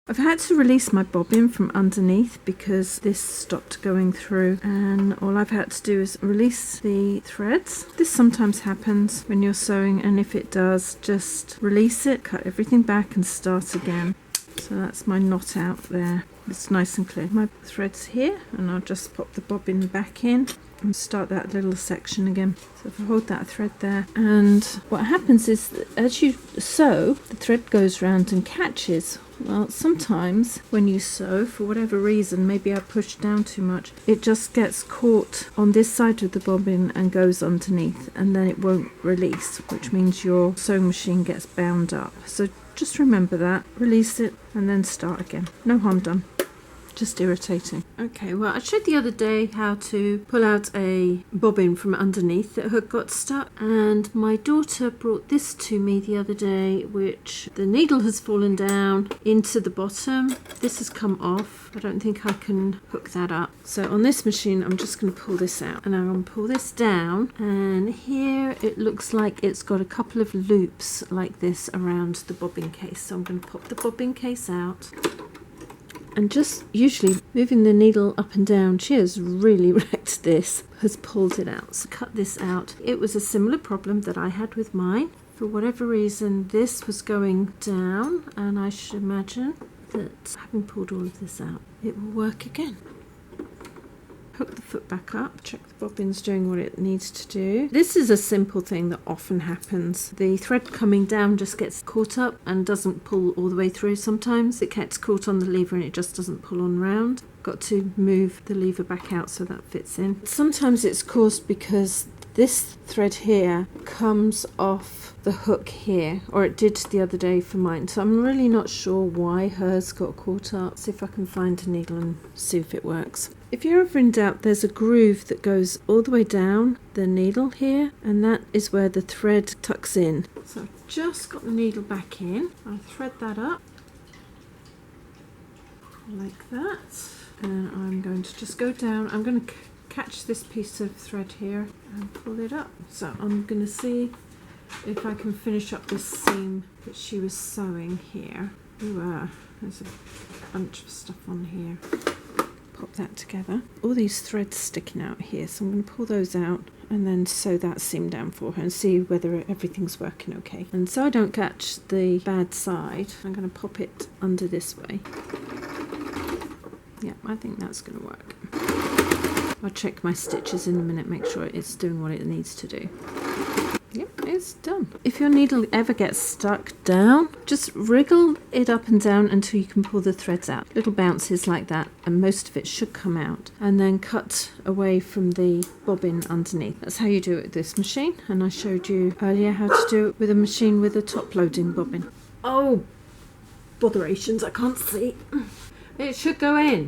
I've had to release my bobbin from underneath because this stopped going through, and all I've had to do is release the threads. This sometimes happens when you're sewing, and if it does, just release it, cut everything back and start again. So that's my knot out there. It's nice and clear. My thread's here, and I'll just pop the bobbin back in and start that little section again. So if I hold that thread there, and what happens is that as you sew, the thread goes round and catches. Well, sometimes when you sew, for whatever reason, maybe I pushed down too much, it just gets caught on this side of the bobbin and goes underneath, and then it won't release, which means your sewing machine gets bound up. So just remember that, release it and then start again. No harm done. Just irritating. Okay, well, I showed the other day how to pull out a bobbin from underneath. The hook got stuck, and my daughter brought this to me the other day, which the needle has fallen down into the bottom. This has come off. I don't think I can hook that up. So on this machine, I'm just going to pull this out, and I'm going to pull this down, and here it looks like it's got a couple of loops like this around the bobbin case. So I'm going to pop the bobbin case out. And just usually moving the needle up and down, she has really wrecked this, has pulled it out. So cut this out. It was a similar problem that I had with mine. For whatever reason, this was going down, and I should imagine that having pulled all of this out, it will work again. Hook the foot back up, check the bobbin's doing what it needs to do. This is a simple thing that often happens. The thread coming down just gets caught up and doesn't pull all the way through. Sometimes it gets caught on the lever and it just doesn't pull on round. Got to move the lever back out so that fits in. Sometimes it's caused because this thread here comes off the hook here, or it did the other day for mine, so I'm really not sure why hers got caught up. See if I can find a needle and see if it works. If you're ever in doubt, there's a groove that goes all the way down the needle here, and that is where the thread tucks in. So I've just got the needle back in. I'll thread that up like that, and I'm going to just go down. I'm going to catch this piece of thread here and pull it up. So I'm going to see if I can finish up this seam that she was sewing here. There's a bunch of stuff on here. Pop that together. All these threads sticking out here, so I'm going to pull those out and then sew that seam down for her and see whether everything's working okay. And so I don't catch the bad side, I'm going to pop it under this way. Yeah, I think that's going to work. I'll check my stitches in a minute, make sure it's doing what it needs to do. Yep, it's done. If your needle ever gets stuck down, just wriggle it up and down until you can pull the threads out. Little bounces like that, and most of it should come out. And then cut away from the bobbin underneath. That's how you do it with this machine, and I showed you earlier how to do it with a machine with a top-loading bobbin. Oh, botherations, I can't see. It should go in.